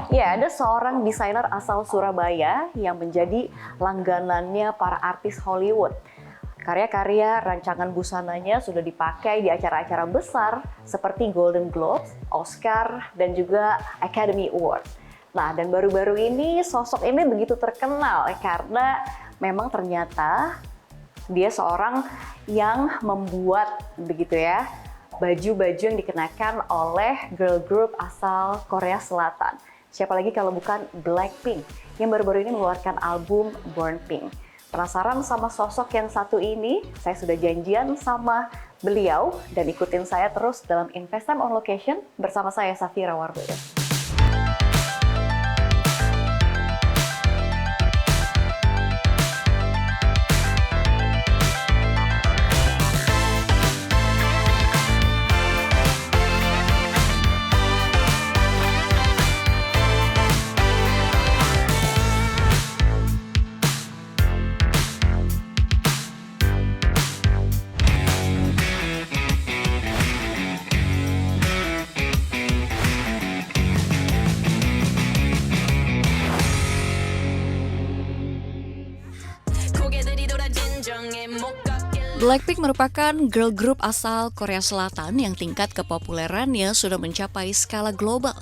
Ya, ada seorang desainer asal Surabaya yang menjadi langganannya para artis Hollywood. Karya-karya rancangan busananya sudah dipakai di acara-acara besar seperti Golden Globes, Oscar, dan juga Academy Award. Nah, dan baru-baru ini sosok ini begitu terkenal karena memang ternyata dia seorang yang membuat begitu ya baju-baju yang dikenakan oleh girl group asal Korea Selatan. Siapa lagi kalau bukan Blackpink yang baru-baru ini mengeluarkan album Born Pink. Penasaran sama sosok yang satu ini? Saya sudah janjian sama beliau dan ikutin saya terus dalam Invest Time on Location bersama saya Safira Wardoyo. Blackpink merupakan girl group asal Korea Selatan yang tingkat kepopulerannya sudah mencapai skala global.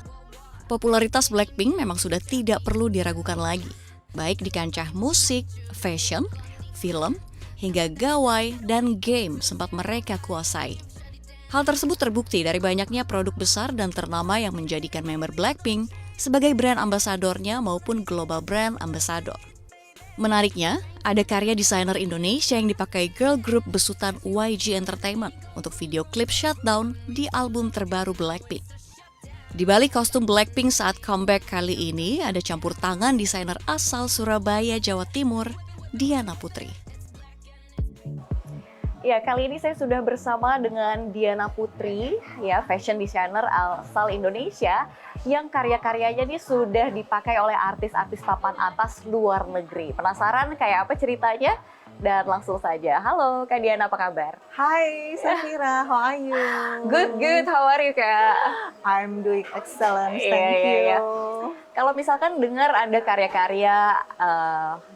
Popularitas Blackpink memang sudah tidak perlu diragukan lagi, baik di kancah musik, fashion, film, hingga gawai dan game sempat mereka kuasai. Hal tersebut terbukti dari banyaknya produk besar dan ternama yang menjadikan member Blackpink sebagai brand ambasadornya maupun global brand ambassador. Menariknya, ada karya desainer Indonesia yang dipakai girl group besutan YG Entertainment untuk video klip Shutdown di album terbaru Blackpink. Di balik kostum Blackpink saat comeback kali ini, ada campur tangan desainer asal Surabaya, Jawa Timur, Diana Putri. Ya, kali ini saya sudah bersama dengan Diana Putri, ya fashion designer asal Indonesia yang karya-karyanya ini sudah dipakai oleh artis-artis papan atas luar negeri. Penasaran kayak apa ceritanya? Dan langsung saja. Halo Kak Diana, apa kabar? Hi Safira, how are you? Good. How are you, Kak? I'm doing excellent, Iya, thank iya, you. iya. Kalau misalkan dengar ada karya-karya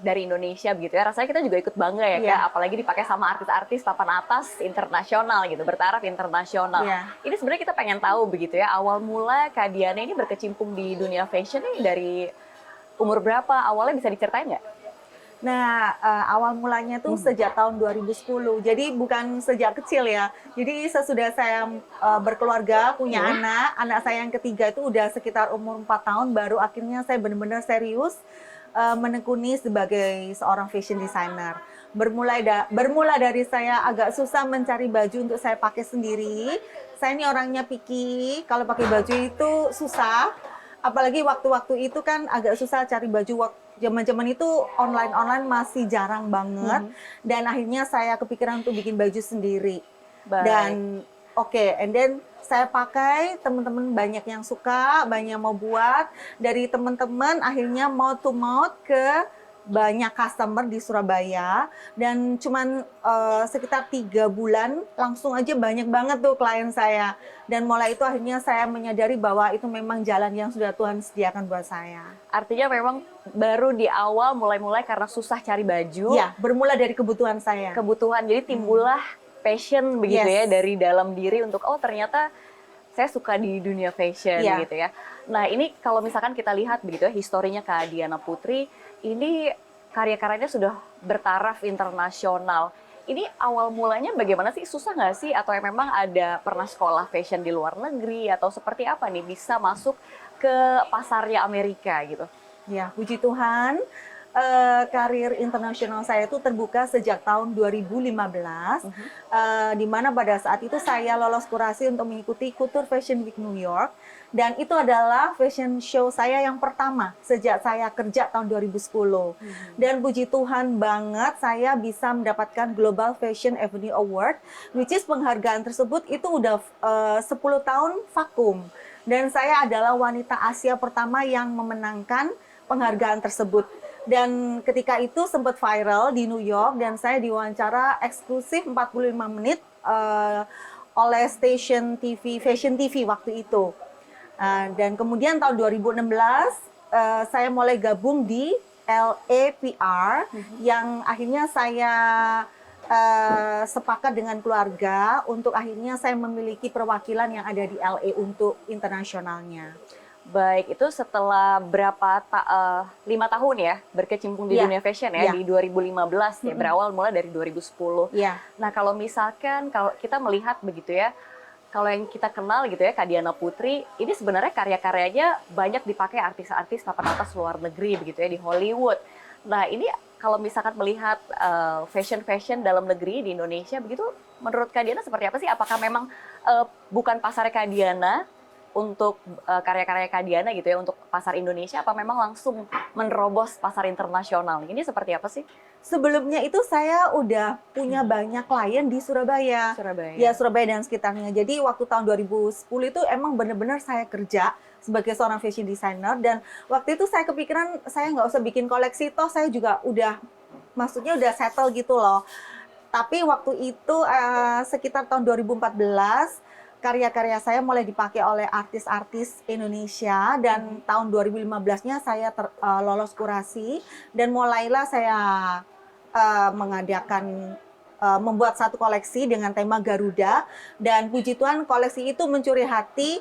dari Indonesia begitu ya, rasanya kita juga ikut bangga ya, Kak. Iya. Apalagi dipakai sama artis-artis papan atas internasional gitu, bertaraf internasional. Iya. Ini sebenarnya kita pengen tahu begitu ya, awal mula Kak Diana ini berkecimpung di dunia fashion ini dari umur berapa? Awalnya bisa diceritain nggak? Nah, awal mulanya tuh sejak tahun 2010. Jadi bukan sejak kecil ya. Jadi sesudah saya berkeluarga, punya anak saya yang ketiga itu udah sekitar umur 4 tahun baru akhirnya saya benar-benar serius menekuni sebagai seorang fashion designer. Bermula dari saya agak susah mencari baju untuk saya pakai sendiri. Saya ini orangnya picky, kalau pakai baju itu susah. Apalagi waktu-waktu itu kan agak susah cari baju zaman-zaman itu online masih jarang banget dan akhirnya saya kepikiran untuk bikin baju sendiri. Baik. Dan and then saya pakai, teman-teman banyak yang suka, banyak yang mau buat, dari teman-teman akhirnya mouth to mouth ke banyak customer di Surabaya dan cuman sekitar 3 bulan langsung aja banyak banget tuh klien saya. Dan mulai itu akhirnya saya menyadari bahwa itu memang jalan yang sudah Tuhan sediakan buat saya. Artinya memang baru di awal mulai-mulai karena susah cari baju. Ya, bermula dari kebutuhan saya. Kebutuhan, jadi timbullah passion begitu ya dari dalam diri untuk ternyata saya suka di dunia fashion gitu ya. Nah ini kalau misalkan kita lihat begitu ya historinya Kak Diana Putri, ini karya-karyanya sudah bertaraf internasional. Ini awal mulanya bagaimana sih? Susah nggak sih? Atau memang ada pernah sekolah fashion di luar negeri? Atau seperti apa nih bisa masuk ke pasarnya Amerika gitu? Ya, puji Tuhan. Karir internasional saya itu terbuka sejak tahun 2015, di mana pada saat itu saya lolos kurasi untuk mengikuti Couture Fashion Week New York, dan itu adalah fashion show saya yang pertama sejak saya kerja tahun 2010. Dan puji Tuhan banget saya bisa mendapatkan Global Fashion Avenue Award, which is penghargaan tersebut itu udah 10 tahun vakum. Dan saya adalah wanita Asia pertama yang memenangkan penghargaan tersebut. Dan ketika itu sempat viral di New York dan saya diwawancara eksklusif 45 menit oleh stasiun TV, Fashion TV waktu itu. Dan kemudian tahun 2016 saya mulai gabung di LAPR yang akhirnya saya sepakat dengan keluarga untuk akhirnya saya memiliki perwakilan yang ada di LA untuk internasionalnya. Baik, itu setelah 5 tahun ya berkecimpung di dunia fashion ya, di 2015 ya, berawal mulai dari 2010. Nah, kalau misalkan kalau kita melihat begitu ya, kalau yang kita kenal gitu ya, Kak Diana Putri, ini sebenarnya karya-karyanya banyak dipakai artis-artis papan atas luar negeri begitu ya, di Hollywood. Nah, ini kalau misalkan melihat fashion dalam negeri di Indonesia begitu, menurut Kak Diana seperti apa sih? Apakah memang bukan pasarnya Kak Diana untuk karya-karya Kak Diana gitu ya, untuk pasar Indonesia, apa memang langsung menerobos pasar internasional? Ini seperti apa sih? Sebelumnya itu saya udah punya banyak klien di Surabaya. Ya, Surabaya dan sekitarnya. Jadi waktu tahun 2010 itu emang benar-benar saya kerja sebagai seorang fashion designer, dan waktu itu saya kepikiran saya nggak usah bikin koleksi, toh saya juga maksudnya udah settle gitu loh. Tapi waktu itu sekitar tahun 2014, karya-karya saya mulai dipakai oleh artis-artis Indonesia, dan tahun 2015-nya saya lolos kurasi dan mulailah saya membuat satu koleksi dengan tema Garuda, dan puji Tuhan koleksi itu mencuri hati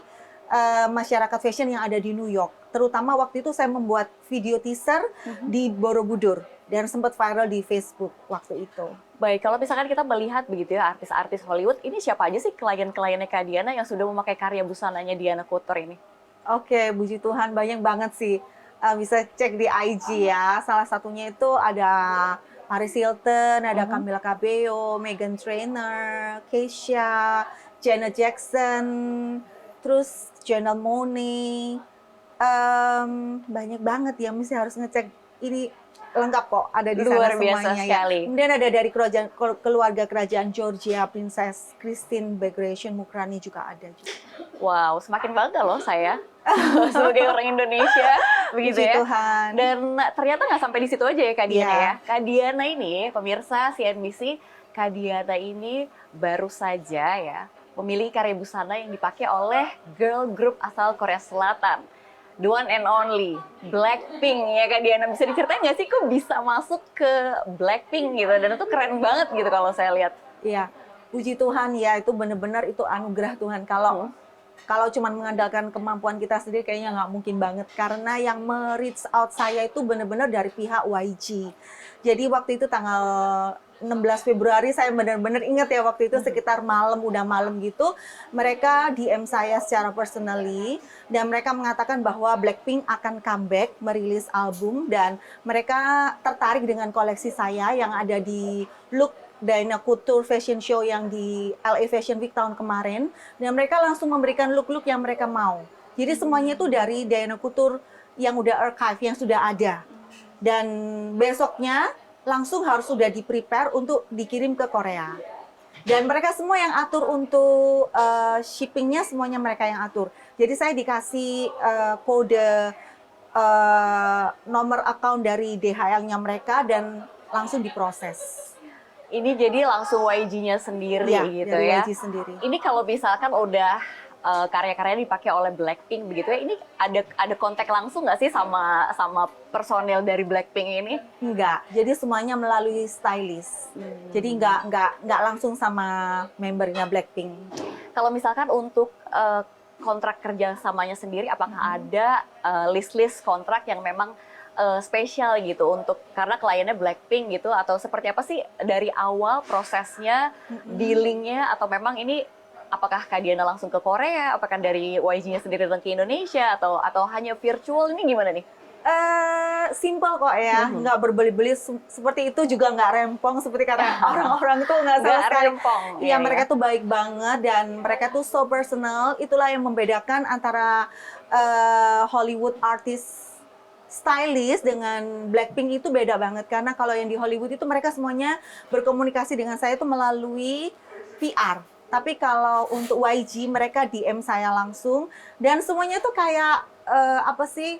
masyarakat fashion yang ada di New York. Terutama waktu itu saya membuat video teaser di Borobudur dan sempat viral di Facebook waktu itu. Baik, kalau misalkan kita melihat begitu ya artis-artis Hollywood, ini siapa aja sih klien-kliennya Kak Diana yang sudah memakai karya busananya Diana Couture ini? Oke, puji Tuhan banyak banget sih. Bisa cek di IG ya. Salah satunya itu ada Paris Hilton, ada Camila Cabello, Meghan Trainor, Kesha, Janet Jackson, terus Janelle Monáe. Banyak banget ya, mesti harus ngecek. Ini lengkap kok, ada di Luar sana biasa semuanya sekali. Ya. Kemudian ada dari keluarga kerajaan Georgia, Princess Christine Bagration Mukrani juga ada juga. Wow, semakin bangga loh saya sebagai orang Indonesia begitu ya. Tuhan. Dan ternyata nggak sampai di situ aja ya Kak Diana ya. Kak Diana ini, pemirsa CNBC, Kak Diana ini baru saja ya memiliki karya busana yang dipakai oleh girl group asal Korea Selatan. The one and only, Blackpink ya Kak Diana. Bisa diceritain nggak sih kok bisa masuk ke Blackpink gitu? Dan itu keren banget gitu kalau saya lihat. Iya, puji Tuhan ya, itu benar-benar itu anugerah Tuhan. Kalau cuma mengandalkan kemampuan kita sendiri kayaknya nggak mungkin banget. Karena yang me-reach out saya itu benar-benar dari pihak YG. Jadi waktu itu tanggal 16 Februari saya benar-benar ingat ya, waktu itu sekitar udah malam gitu, mereka DM saya secara personally dan mereka mengatakan bahwa Blackpink akan comeback merilis album, dan mereka tertarik dengan koleksi saya yang ada di Look Diana Couture Fashion Show yang di LA Fashion Week tahun kemarin, dan mereka langsung memberikan look-look yang mereka mau. Jadi semuanya itu dari Diana Couture yang udah archive, yang sudah ada. Dan besoknya langsung harus sudah di-prepare untuk dikirim ke Korea. Dan mereka semua yang atur untuk shippingnya, semuanya mereka yang atur. Jadi saya dikasih kode nomor account dari DHL-nya mereka dan langsung diproses. Ini jadi langsung YG-nya sendiri gitu dari ya. YG sendiri. Ini kalau misalkan udah karya-karyanya dipakai oleh Blackpink begitu ya, ini ada kontak langsung nggak sih sama personel dari Blackpink ini? Enggak, jadi semuanya melalui stylist. Jadi enggak langsung sama membernya Blackpink. Kalau misalkan untuk kontrak kerjasamanya sendiri, apakah ada list-list kontrak yang memang spesial gitu untuk karena kliennya Blackpink gitu, atau seperti apa sih dari awal prosesnya, dealingnya, atau memang ini apakah Kak Diana langsung ke Korea, apakah dari YG-nya sendiri datang ke Indonesia, atau hanya virtual, ini gimana nih? Simple kok ya, nggak berbeli-beli seperti itu, juga nggak rempong seperti kata orang-orang itu, nggak sama sekali. Rempong. Iya, mereka tuh baik banget dan mereka tuh so personal. Itulah yang membedakan antara Hollywood artist stylist dengan Blackpink itu beda banget, karena kalau yang di Hollywood itu mereka semuanya berkomunikasi dengan saya itu melalui PR. Tapi kalau untuk YG mereka DM saya langsung, dan semuanya tuh kayak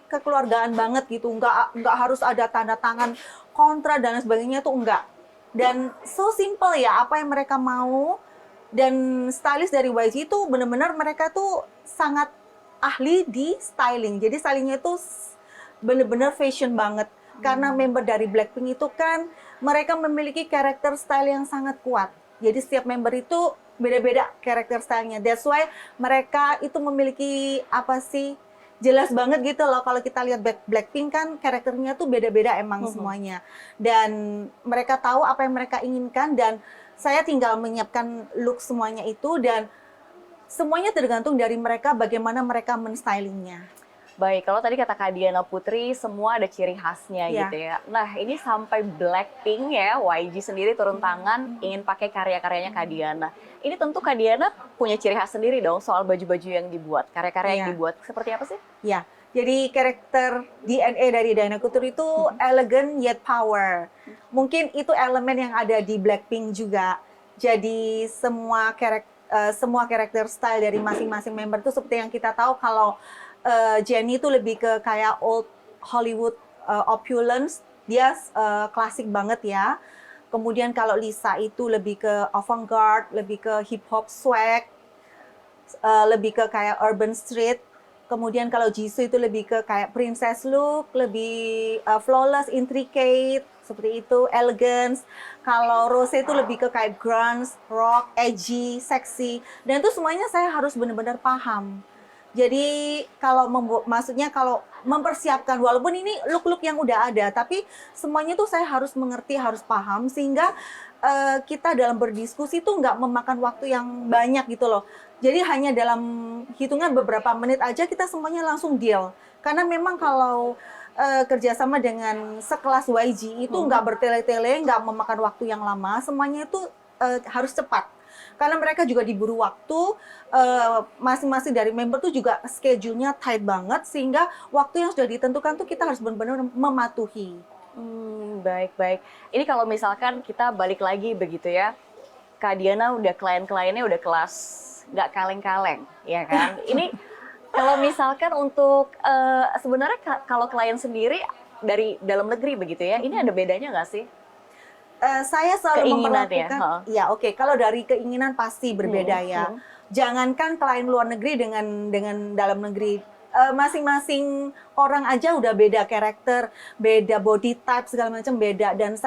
kekeluargaan banget gitu, nggak harus ada tanda tangan kontrak dan sebagainya, tuh enggak. Dan so simple ya apa yang mereka mau, dan stylist dari YG itu benar-benar mereka tuh sangat ahli di styling. Jadi stylingnya itu bener-bener fashion banget. Karena member dari Blackpink itu kan mereka memiliki karakter style yang sangat kuat. Jadi setiap member itu beda-beda karakter stylenya. That's why mereka itu memiliki apa sih, jelas banget gitu loh. Kalau kita lihat Blackpink kan karakternya tuh beda-beda emang semuanya. Dan mereka tahu apa yang mereka inginkan dan saya tinggal menyiapkan look semuanya itu dan semuanya tergantung dari mereka bagaimana mereka men-stylingnya. Baik, kalau tadi kata Kak Diana Putri, semua ada ciri khasnya Iya. gitu ya. Nah, ini sampai Blackpink ya, YG sendiri turun tangan ingin pakai karya-karyanya Kak Diana. Ini tentu Kak Diana punya ciri khas sendiri dong soal baju-baju yang dibuat, karya-karya yang Iya. dibuat. Seperti apa sih? Ya, jadi karakter DNA dari Diana Couture itu elegan yet power. Mungkin itu elemen yang ada di Blackpink juga. Jadi semua karakter style dari masing-masing member itu seperti yang kita tahu kalau Jennie itu lebih ke kayak old Hollywood opulence, dia klasik banget ya. Kemudian kalau Lisa itu lebih ke avant-garde, lebih ke hip hop swag, lebih ke kayak urban street. Kemudian kalau Jisoo itu lebih ke kayak princess look, lebih flawless, intricate, seperti itu, elegance. Kalau Rose itu lebih ke kayak grunge, rock, edgy, sexy. Dan itu semuanya saya harus benar-benar paham. Jadi kalau maksudnya kalau mempersiapkan, walaupun ini look-look yang udah ada, tapi semuanya tuh saya harus mengerti, harus paham, sehingga kita dalam berdiskusi tuh nggak memakan waktu yang banyak gitu loh. Jadi hanya dalam hitungan beberapa menit aja kita semuanya langsung deal. Karena memang kalau kerjasama dengan sekelas YG itu nggak bertele-tele, nggak memakan waktu yang lama, semuanya itu harus cepat. Karena mereka juga diburu waktu, masing-masing dari member tuh juga schedule-nya tight banget, sehingga waktu yang sudah ditentukan tuh kita harus benar-benar mematuhi. Baik-baik. Ini kalau misalkan kita balik lagi begitu ya, Kak Diana udah klien-kliennya udah kelas nggak kaleng-kaleng, ya kan? Ini kalau misalkan untuk sebenarnya kalau klien sendiri dari dalam negeri begitu ya, ini ada bedanya nggak sih? Saya selalu Keinginannya, memperlakukan, ya oke, kalau dari keinginan pasti berbeda ya. Jangankan klien luar negeri dengan dalam negeri, masing-masing orang aja udah beda karakter, beda body type, segala macam beda. Dan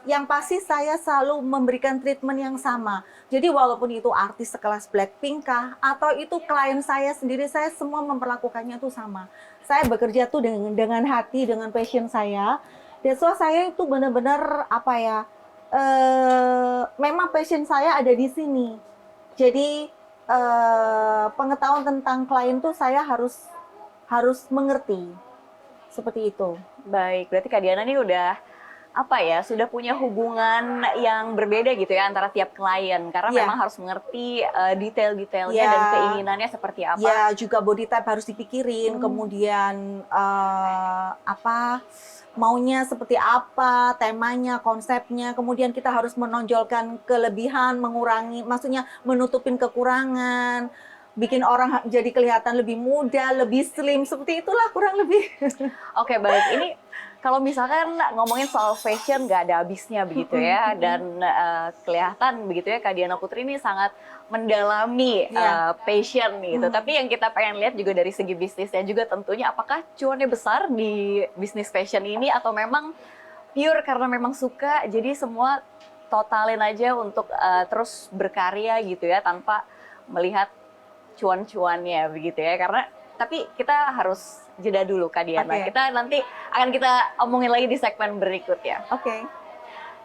yang pasti saya selalu memberikan treatment yang sama. Jadi walaupun itu artis sekelas Blackpink kah, atau itu klien saya sendiri, saya semua memperlakukannya tuh sama. Saya bekerja tuh dengan hati, dengan passion saya. That's why saya itu benar-benar apa ya, memang passion saya ada di sini. Jadi pengetahuan tentang klien tuh saya harus mengerti seperti itu. Baik, berarti Kak Diana ini udah sudah punya hubungan yang berbeda gitu ya antara tiap klien karena memang harus mengerti detail-detailnya dan keinginannya seperti apa. Ya, juga body type harus dipikirin, kemudian maunya seperti apa, temanya, konsepnya, kemudian kita harus menonjolkan kelebihan, maksudnya menutupin kekurangan, bikin orang jadi kelihatan lebih muda, lebih slim, seperti itulah kurang lebih. Oke, baik. Ini kalau misalkan ngomongin soal fashion nggak ada habisnya begitu ya, dan kelihatan begitu ya Kak Diana Putri ini sangat mendalami passion gitu. Tapi yang kita pengen lihat juga dari segi bisnisnya juga tentunya apakah cuannya besar di bisnis fashion ini atau memang pure karena memang suka jadi semua totalin aja untuk terus berkarya gitu ya tanpa melihat cuan-cuannya begitu ya. Karena tapi kita harus jeda dulu Kak Diana. Kita nanti akan kita omongin lagi di segmen berikutnya. Oke.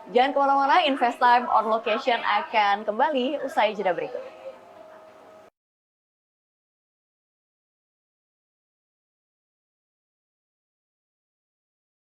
Jangan kemana-mana, Invest Time on Location akan kembali usai jeda berikut.